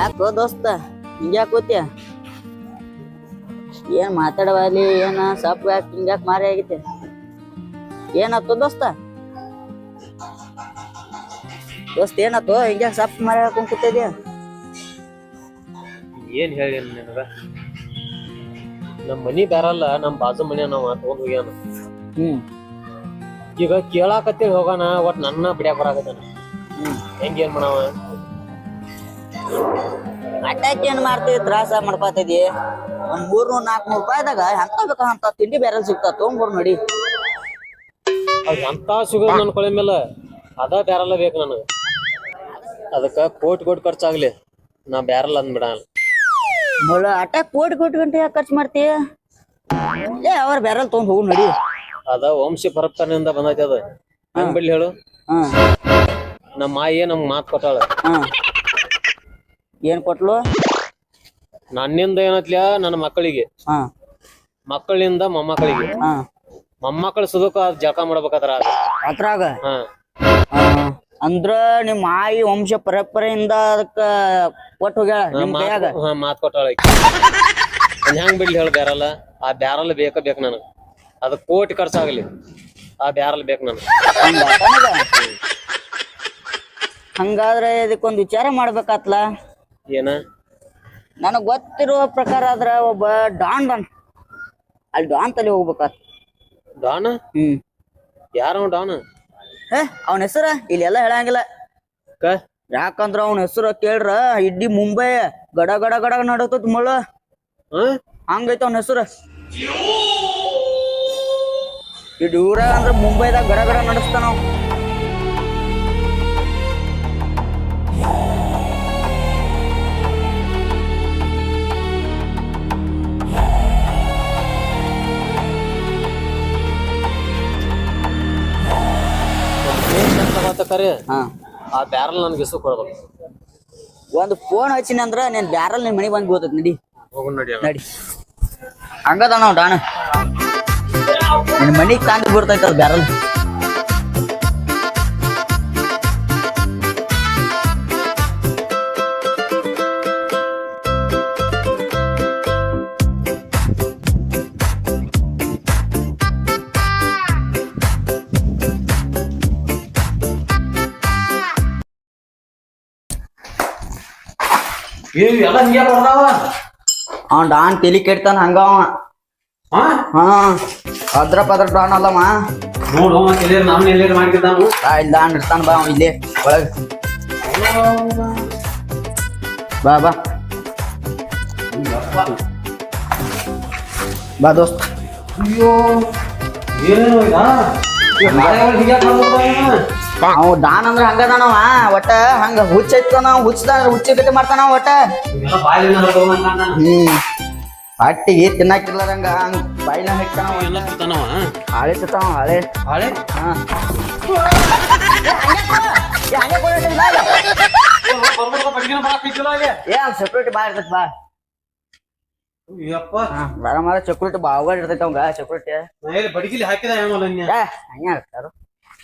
ಯಾಕೋ ದೋಸ್ತ ಹಿಂಗ್ಯಾಕ್ ಕೂತ್ಯ? ಏನ್ ಮಾತಾಡವಲ್ಲಿ ಏನ ಸಪ್ ಯಾಕೆ ಹಿಂಗ್ಯಾಕ್ ಮಾರಿ ಆಗೈತೆ? ಏನಾಯ್ತು ದೋಸ್ತ? ಏನಾಯ್ತು ಹಿಂಗ್ಯಾಕ್ ಸಪ್ ಮಾರಿ ಹಾಕೊಂಡ್ ಕೂತಿದ್ಯಾ? ಏನ್ ಹೇಳಿ ನಿನಗ ನಮ್ ಮನಿ ಬ್ಯಾರಲ್ಲ ನಮ್ ಬಾಜು ಮನಿ ನಾವ್ ತಗೊಂಡ್ ಹೋಗ್ಯಾನ. ಈಗ ಕೇಳಾಕತ್ತೇಳಿ ಹೋಗೋಣ ಒಟ್ ನನ್ನ ಬಿಡ್ಯಾಕ ಬರಾಕತ್ತಾನ. ಹೆಂಗೇನ್ ಮಾಡವ? ಅಟ್ಯಾಕ್ ಏನ್ ಮಾಡ್ತೀವಿ, ತ್ರಾಸ ಮಾಡ್ಕೊತಿದಿ. ಒಂದ್ 300-400 ರೂಪಾಯಿದಾಗ ಎಂತ ಬೇಕ ಅಂತ ತಿಂಡಿ ಬ್ಯಾರಲ್ ಸಿಗ್ತಾವ, ತೊಗೊಂಡ್ಬರ್ ನೋಡಿ. ಅದ್ ಎಂತ ಸಿಗೋದ್ ನನ್ ಕೊಳೆ ಮೇಲೆ ಅದ ಬ್ಯಾರಲ್ಲ ಬೇಕು ನನಗ. ಅದಕ್ಕ ಕೋಟಿ ಖರ್ಚಾಗ್ಲಿ, ನಾ ಬ್ಯಾರಲ್ ಅಂದ್ಬಿಡಲ್ಲ. ಅಟ್ಯಾಕ್ ಕೋಟಿ ಗಂಟೆ ಯಾಕೆ ಖರ್ಚು ಮಾಡ್ತೀಯ? ಅವ್ರ ಬ್ಯಾರಲ್ ತೊಗೊಂಡ್ ಹೋಗು ನೋಡಿ. ಅದ ವಂಶ ಪರಂಪರೆಯಿಂದ ಬಂದೈತಿ. ಅದ ಹೆಂಗ್ ಬಿಡ್ಲಿ ಹೇಳು? ನಮ್ಮ ಮಾಯಿ ನಮ್ಗ್ ಮಾತ್ ಕೊಟ್ಟಾಳ. ಏನ್ ಕೊಟ್ಲು? ನನ್ನಿಂದ ಏನತ್ಲ್ಯಾ ನನ್ನ ಮಕ್ಕಳಿಗೆ, ಮಕ್ಕಳಿಂದ ಮೊಮ್ಮಕ್ಕಳಿಗೆ, ಮೊಮ್ಮಕ್ಕಳ ಸುದಕ ಜಳಕ ಮಾಡ್ಬೇಕಾದ್ರ ಅದ್ರಾಗ ಅಂದ್ರ ನಿಮ್ ಮಾಯಿ ವಂಶ ಪರಂಪರೆಯಿಂದ ಅದಕ್ಕ ಕೊಟ್ಟು ಹೋಗ್ಯಾಳ ನಿಮ್ ಕೈಯಾಗ. ಮಾತ್ ಕೊಟ್ಟಾಳ. ಹೆಂಗ್ ಬಿಡ್ಲಿ ಹೇಳು? ಬ್ಯಾರಲ್ಲ, ಆ ಬ್ಯಾರಲ್ ಬೇಕು ನನಗ. ಅದ ಕೋಟಿ ಖರ್ಚಾಗ್ಲಿ, ಆ ಬ್ಯಾರಲ್ ಬೇಕು ನನಗ. ಹಂಗಾದ್ರೆ ಇದಕ್ಕೊಂದ್ ವಿಚಾರ ಮಾಡ್ಬೇಕಾತ್ಲ. ಏನ? ನನಗ್ ಗೊತ್ತಿರುವ ಪ್ರಕಾರ ಆದ್ರ ಒಬ್ಬ ಡಾನ್ ಅಲ್ಲಿ ಡಾನ್ ತಲೆ ಹೋಗ್ಬೇಕಾತ್. ಡಾನ್? ಯಾರ ಡಾನ್? ಅವನ ಹೆಸರ ಇಲ್ಲೆಲ್ಲ ಹೇಳಂಗಿಲ್ಲ. ಯಾಕಂದ್ರ ಅವನ ಹೆಸರು ಕೇಳ್ರ ಇಡ್ಡಿ ಮುಂಬೈ ಗಡ ಗಡ ಗಡ ನಡತತ್ ಮಳ. ಹಂಗೈತ ಅವನ ಹೆಸರು. ಇಡ್ ಊರ ಅಂದ್ರ ಮುಂಬೈದಾಗ ಗಡ ಗಡ ನಡೆಸ್ತಾನ. ಕರೆ ಆ ಬ್ಯಾರಲ್ ನನ್ಗೆ ಹೆಸರು ಕೊಡ್ಬೇಕು. ಒಂದ್ ಫೋನ್ ಹಚ್ಚಿನ ಅಂದ್ರ ನೀನ್ ಬ್ಯಾರಲ್ ನಿನ್ ಮನೆಗ್ ಬಂದ್ ಬೀಳ್ತೈತಿ. ನಡಿ ಹೋಗೋಣ ನಡಿ. ಹಂಗದ ನಾವ್ ಡಾನ ನಿನ್ ಮನಿಗ್ ತಾಂಡ್ ಬಿಡ್ತೈತ ಅದ್ ಬ್ಯಾರಲ್. ಅವ್ನ್ ಡಾನ್ ತೆಲಿ ಕೆಡ್ತಾನ ಹಂಗ ಅವ. ಅದ್ರ ಪದ್ರ ಡಾನ್ ಅಲ್ಲಮ್ಮ. ಇಲ್ಲಿ ಡಾನ್ ಇರ್ತಾನ. ಬಾ ಇಲ್ಲೇ ಒಳಗ ಬಾ ಬಾ ಬಾ ದೋಸ್ತ. ಅವ್ ಡಾನ್ ಅಂದ್ರ ಹಂಗದಾನವ. ಒಟ್ಟ ಹಂಗ ಹುಚ್ಚ ಐತಾನ, ಹುಚ್ಚ ಗತಿ ಮಾಡ್ತಾನ ಒಟ್ಟ. ಹಟ್ಟಿಗೆ ತಿನ್ನಾಕಿರ್ಲಾರಂಗ ಹಂಗ ಬಾಯಿನ ಹಿಡ್ತಾನ. ಹಾಳೆ ತಿಂತಾವ ಹಾಳೆ. ಸೆಕ್ಯೂರಿಟಿ ಬಾ ಇರ್ತೈತಿ. ಬಾ ಬರ ಸೆಕ್ಯೂರಿಟಿ ಬಾಗ ಇರ್ತೈತಿ. ಅವಂಗ ಸೆಕ್ಯೂರಿಟಿ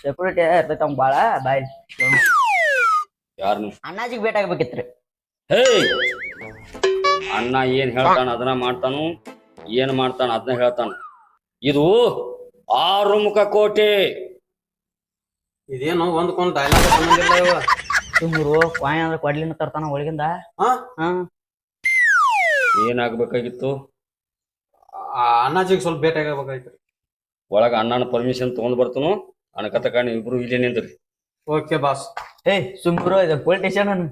ಸೆಕ್ಯೂರಿಟಿ ಇರ್ತೈತಿ ಅವ್ ಬಾಳ. ಬಾಯ್ ಅಣ್ಣಾಜಿಗ್ ಭೇಟಿ ಆಗ್ಬೇಕಿತ್ರಿ. ಅಣ್ಣ ಏನ್ ಹೇಳ್ತಾನ ಅದನ್ನ ಮಾಡ್ತಾನು, ಏನ್ ಮಾಡ್ತಾನ ಅದನ್ನ ಹೇಳ್ತಾನ. ಇದು 6 ಮುಖ ಕೋಟೆ. ಇದೇನು ಒಂದ್ಕೊಂದ್ ಡೈಲಾಗ್ ಸುಮ್ರು ಕಾಯಿನ್ ಅಂದ್ರೆ ಕೊಡ್ಲಿನ ತರ್ತಾನ ಒಳಗಿಂದ. ಏನಾಗ್ಬೇಕಾಗಿತ್ತು? ಅಣ್ಣಾಜಿಗೆ ಸ್ವಲ್ಪ ಭೇಟಿ ಆಗಬೇಕಾಯ್ತು. ಒಳಗ ಅಣ್ಣನ ಪರ್ಮಿಷನ್ ತಗೊಂಡ್ ಬರ್ತಾನು. ಅಣಕತ್ತ ಕಾಣಿ ಇಬ್ರು ಇಲ್ಲೇ ನಿಂತ್ರಿ. Okay boss. ಸುಮ್ರು ಇದು ಪೊಲೀಸ್ ಸ್ಟೇಷನ್.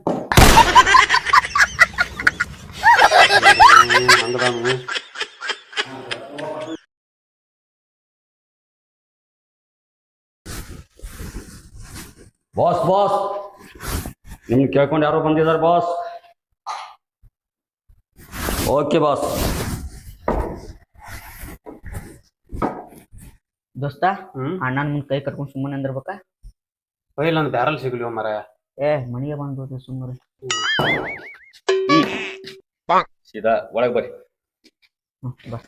ಬಾಸ್ ನಿಮ್ಗೆ ಕೇಳ್ಕೊಂಡು ಯಾರೋ ಬಂದಿದ್ದಾರೆ ಬಾಸ್. Okay boss. ದೋಸ್ತ ಅಣ್ಣನ ಮುಂದ್ ಕೈ ಕಟ್ಕೊಂಡ್ ಸುಮ್ಮನೆ ಅಂದಿರ್ಬೇಕ. ಇಲ್ಲ ಒಂದ್ ಬ್ಯಾರಲ್ ಸಿಗ್ಲಿ ಮರ. ಮನೆಗೆ ಬಂದ್ಬಿಡ್ತೀವಿ ಸುಮ್ಮನೆ. ಸೀದಾ ಒಳಗ್ ಬರ್ರಿ. ಬಾ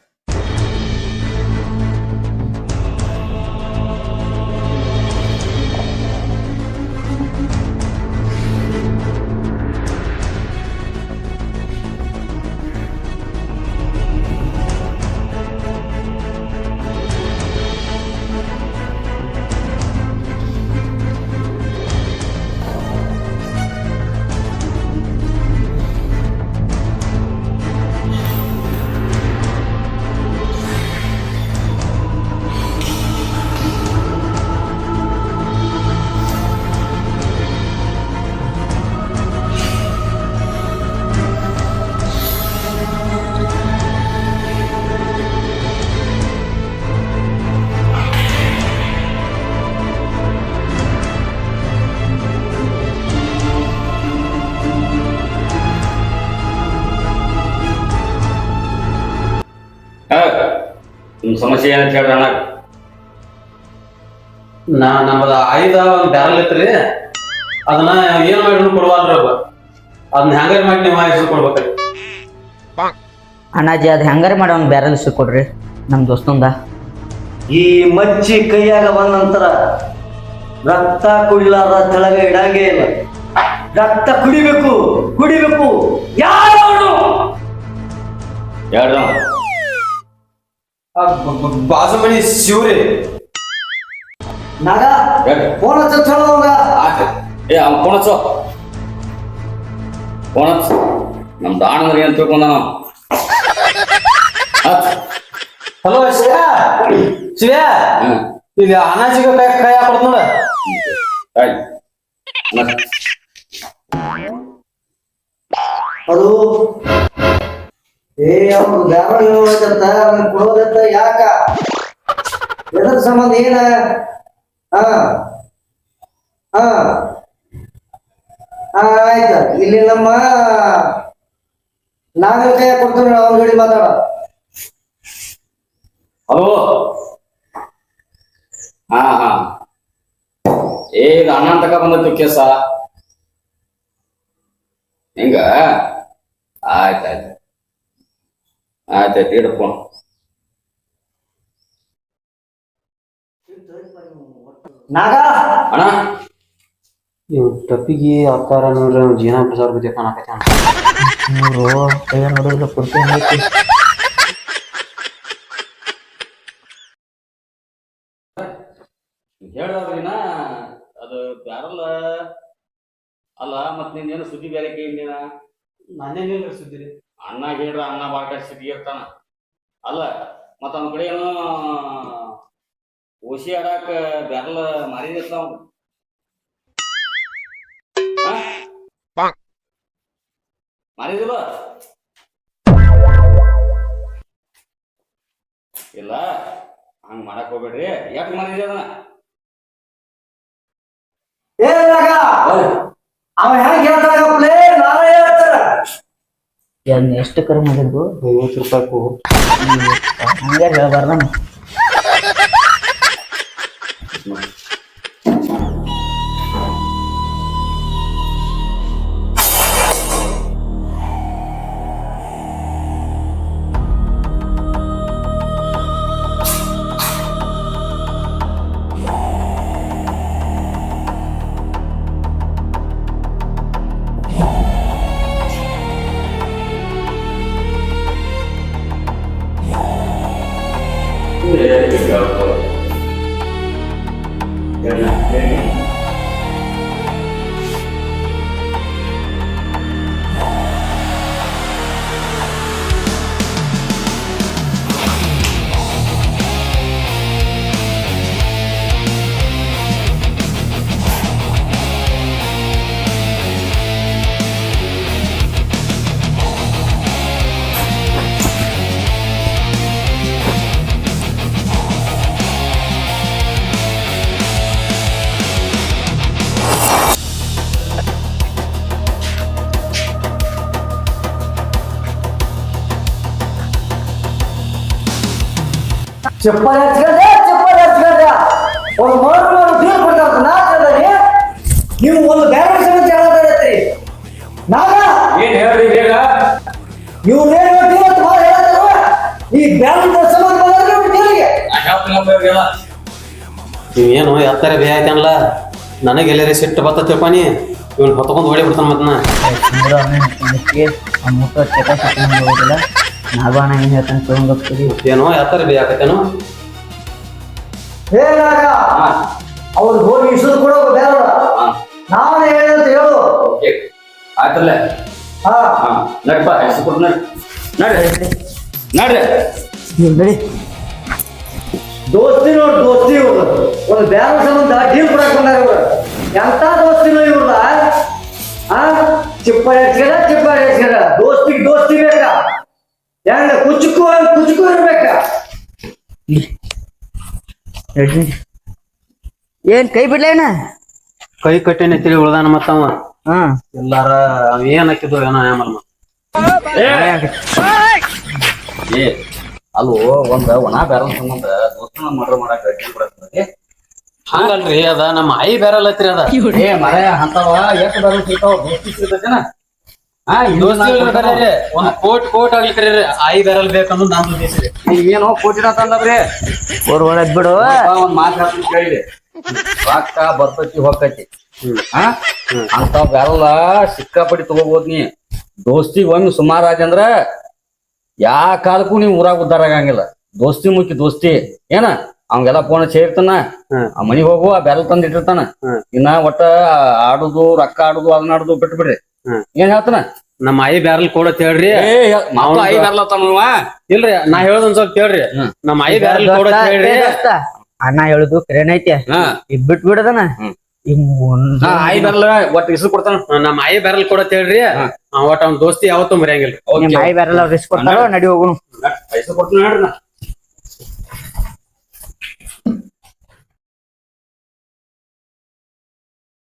ನಿಮ್ ಸಮಸ್ಯೆ ಏನಂತ ಹೇಳ್ರಿ ಅಣ್ಣ. ನಮ್ಮದ 5 ಬ್ಯಾರಲ್ ಇತ್ರಿ, ಅದನ್ನ ಏನ್ ಮಾಡಿ ಕೊಡುವಲ್ರಿ ಅವ. ಅದನ್ನ ಹ್ಯಾಂಗರ್ ಮಾಡಿ ನೀವು ಹೆಸರು ಕೊಡ್ಬೇಕ್ರಿ. ಅಣ್ಣಾಜಿ ಅದ್ ಹೆಂಗಾರ ಮಾಡಿ ಅವ್ನ ಬ್ಯಾರಲ್ ಕೊಡ್ರಿ ನಮ್ ದೋಸ್ತಂದ. ಈ ಮಚ್ಚಿ ಕೈಯಾಗ ಬಂದ ನಂತರ ರಕ್ತ ಕುಡಿಲಾರ ತೆಳಗ ಇಡಂಗೇ ಇಲ್ಲ. ರಕ್ತ ಕುಡಿಬೇಕು ಕುಡಿಬೇಕು. ಯಾರು ಹೇಳ್ರಿ ಬಾಜು ಮನಿ ಶಿವ್ರಿ ನಾಗ ಹೇಳ್ರಿ. ಫೋನ್ ಹಚ್ಚ ಏ ಅವ್ನು ಫೋನ್ ಹಚ್ಚ. ನಮ್ ದಾಣ ಅಂದ್ರೆ ಏನ್ ತಿಳ್ಕೊಂಡ ನಾವು. ಹಲೋ ಶಿವ್ಯಾ, ಇಲ್ಲಿ ಅನಾಜಿಗೆ ಕೈ ಹಾಕೊಡ್ತ ನೋಡ. ಅದು ಅವ್ನು ಬ್ಯಾರ ಕೊಡೋದತ್ತ ಯಾಕ ಎದ್ರ ಸಂಬಂಧ ಏನ? ಹಾ ಹಾ ಆಯ್ತ. ಇಲ್ಲಿ ನಮ್ಮ ನಾಗರ ಕೈಯಾಗ ಕೊಡ್ತೀವಿ, ಅವ್ನ ಜೋಡಿ ಮಾತಾಡ. ಹಲೋ. ಹಾ ಈಗ ಅಣ್ಣ ತಕ ಬಂದತ್ತು ಕೇಸ ಹಿಂಗ. ಆಯ್ತಾಯ್ತು ಇಡು ಫೋನ್. ನಾಗ ಅಣ್ಣ ಇವ್ ಟಪ್ಪಿಗೆ ಆಕಾರ ನೋಡ್ರಿ, ಜೀವನ ಪ್ರಸಾರ ಬಗ್ಗೆ ಕಾಣಕತ್ತ. ಕೈಯ ನೋಡಿದ್ರೆ ಪೂರ್ತಿ ಐತಿ. ಹೇಳ್ದವ್ರಿನ ಅದು ಬ್ಯಾರಲ್ಲ ಅಲ್ಲ. ಮತ್ ನಿಂದೇನು ಸುದ್ದಿ ಬೇರೆ ಕೇಳಿನ? ನಾನೇನಿಲ್ರಿ ಸುದ್ದಿರಿ. ಅಣ್ಣ ಹೇಳ್ರ ಅಣ್ಣ ಬಾಟ ಸಿದ್ದಿ ಇರ್ತಾನ ಅಲ್ಲ. ಮತ್ತ ಅವ್ನ ಕಡೆ ಏನೋ ಓಸಿ ಆಡಾಕ ಬ್ಯಾರಲ್ ಮಾರಿದಿರ್ತಾವ. ಮಾರಿದಿಲ್ಲ ಇಲ್ಲ, ಹಂಗ ಮಾಡಕ್ ಹೋಗ್ಬೇಡ್ರಿ. ಯಾಕೆ ಮಾರಿದ್ರಿ ಅದನ್ನ? ಏ ನಾಗ ಅವ ಹೆಂಗ್ ಹೇಳ್ತಾಗಪ್ಲೇ, ನಾನೇ ಹೇಳ್ತಾರ. ಎಷ್ಟು ಕರೆ ಮಾಡಿದ್ದು? 50 ರೂಪಾಯಿ. ಹಂಗಾರ ಹೇಳ್ಬಾರ್ದ. ಚಪ್ಪಲ್ ಹಚ್ಕೊಂಡೆ ಒಂದು ಮರು ದೂರ ಕೊಡ್ತಾರ. ನಾ ಕೇಳ್ದೆ ನೀವು ಒಂದು ಬ್ಯಾರ ಸಮಸ್ಯೆ ಹೇಳತ್ರಿ. ನಾಗ ಏನ್ ಹೇಳ್ರಿ ಈಗ? ನೀವು ಈ ಬ್ಯಾರ ಸಂಬಂಧ ನೀವೇನು ಎತ್ತರ ಬೇ ಆಯ್ತಾನಲ್ಲ, ನನಗೆ ಎಲ್ಲರೇ ಸಿಟ್ಟು ಬತ್ತ ತಿಳ್ಕೊನಿ. ಇವ್ನು ಹೊತ್ಕೊಂಡು ಹೊಡಿ ಬಿಡ್ತಾನ. ಮತ್ನ ಹೋಗಿಲ್ಲ ನಾಗಣ್ಣ ಏನ್ ಹೇಳ್ತಾನೆ ತಗೊಂಡೋಗ್ತೀವಿ. ಏನೋ ಎತ್ತರ ಬೇ ಆಕತ್ತೇನು? ಹೇಳಾಗ ಅವ್ರು ಹೋಗಿ ಇಸದು ಕೊಡೋ ಬೇಡ. ನಾವೇ ಹೇಳಿದಂತ ಹೇಳು. ಆಯ್ತಲ್ಲ. ಹಾ ನಡ್ಪ ಹೆಸರು ನಡ್ರಿ ನಡಿ. ದೋಸ್ತಿ ನೋಡ್ ದೋಸ್ತಿ ಇವ್ರು ಒಂದು ಬ್ಯಾರ ಸಂಬಂಧ ಡೀಲ್ ಕೊಡಕ್ ಬಂದಾರ ಇವ್ರು. ಎಂತ ದೋಸ್ತಿನೋ ಇವ್ರಲ್ಲ. ಚಿಪ್ಪ ಹೆಚ್ಚಿಗೆರ ದೋಸ್ತಿಗೆ ದೋಸ್ತಿ ಬೇಕಾ? ಹೆಂಗ ಕುಚುಕು ಇರ್ಬೇಕ? ಏನ್ ಕೈ ಬಿಡ್ಲೇನ? ಕೈ ಕಟ್ಟೆನೆ ತಿಳಿ ಉಳ್ದಾನ ಮತ್ತವ. ಹಾ ಎಲ್ಲಾರ ಅವ ಏನ್ ಹಾಕಿದ್ರು ಏನೋ ಆಮಲ್. ಏ ಅದು ಒಂದ್ ಒಣ ಬ್ಯಾರಲ್ ಸಂಬಂಧ ದೋಸ್ತನ ಮರ್ಡರ್ ಮಾಡಕ್ ಡೀಲ್ ಕೊಡಕ್ಕೆ ಹಂಗಲ್ರಿ ಅದ ನಮ್ಮ ಆಯಿ ಬ್ಯಾರಲ್ ಐತ್ರಿ ಅದ ಏ ಮರ ಅಂತವ ಎಷ್ಟು ಬ್ಯಾರಲ್ ಸಿಗ್ತಾವ ದೋಸ್ತಿ ಸಿಗ್ತೈತೆನ ದೋಸ್ತಿ ಒಂದ್ ಕೋಟ್ ಆಗ್ಲಿಕ್ರಿ ಆಯಿ ಬ್ಯಾರಲ್ ಬೇಕನ್ನೋದು ನಾನು ಉದ್ದೇಶ ಏನೋ ಕೋಟಿನ ತಂದವ್ರಿ ಒಳಗ್ ಬಿಡು ಒಂದ್ ಮಾತು ಹೇಳ್ತೀನಿ ಕೇಳಿದೆ ರೊಕ್ಕ ಬರ್ತೈತಿ ಹೋಗ್ತೈತಿ ಅಂತಾವ್ ಬ್ಯಾರಲ್ಲ ಸಿಕ್ಕಾಪಟ್ಟಿ ತಗೋಬೋದ್ ನೀ ದೋಸ್ತಿಗ್ ಒಮ್ಮೆ ಸುಮಾರು ಆದ್ಯಂದ್ರ ಯಾ ಕಾಲಕ್ಕೂ ನೀವ್ ಊರಾಗ ಉದ್ದಾರ ಆಗಂಗಿಲ್ಲ ದೋಸ್ತಿ ಮುಖ್ಯ ದೋಸ್ತಿ ಏನ ಅವಂಗೆಲ್ಲ ಫೋನ್ ಸೇರ್ತಾನ ಆ ಮನಿಗ್ ಹೋಗು ಆ ಬ್ಯಾರಲ್ ತಂದ್ ಇಟ್ಟಿರ್ತಾನ ಇನ್ನ ಒಟ್ಟ ಆಡುದು ರೊಕ್ಕ ಆಡುದು ಅದನ್ನ ಆಡುದು ಬಿಟ್ಟು ಬಿಡ್ರಿ ಏನ್ ಹೇಳ್ತಾನ ನಮ್ಮ ಆಯಿ ಬ್ಯಾರಲ್ ಕೊಡತ್ ಹೇಳ್ರಿ ಮಕ್ಕಳು ಐ ಬ್ಯಾರಲ್ ಅತ್ತಾನವ ಇಲ್ರಿ ನಾ ಹೇಳೋದೊಂದ್ ಸ್ವಲ್ಪ ಕೇಳ್ರಿ ನಮ್ಮ ಆಯಿ ಬ್ಯಾರಲ್ ಕೊಡತ್ ಹೇಳ್ರಿ ಅಣ್ಣ ಹೇಳುದು ಕರೇನೈತಿ ಇದ್ ಬಿಟ್ ಬಿಡದನ ಐ ಬ್ಯಾರಲ್ ಒಟ್ಟು ಹೆಸರು ಕೊಡ್ತಾನ ನಮ್ಮ ಆಯಿ ಬ್ಯಾರಲ್ ಕೊಡತ್ ಹೇಳ್ರಿ ಒಟ್ಟ ಅವ್ನ ದೋಸ್ತಿ ಯಾವತ್ತೂ ಮರ್ಯಾಂಗಿಲ್ರಿ ಮಾಯಿ ಬೇರೆಲ್ಲ ರಿಸ್ಕ್ ಕೊಡ್ತಾರೋ ನಡಿ ಹೋಗುನು ಹೆಸರು ಕೊಡ್ತಾನ ಹೇಳ್ರಿ ನಾ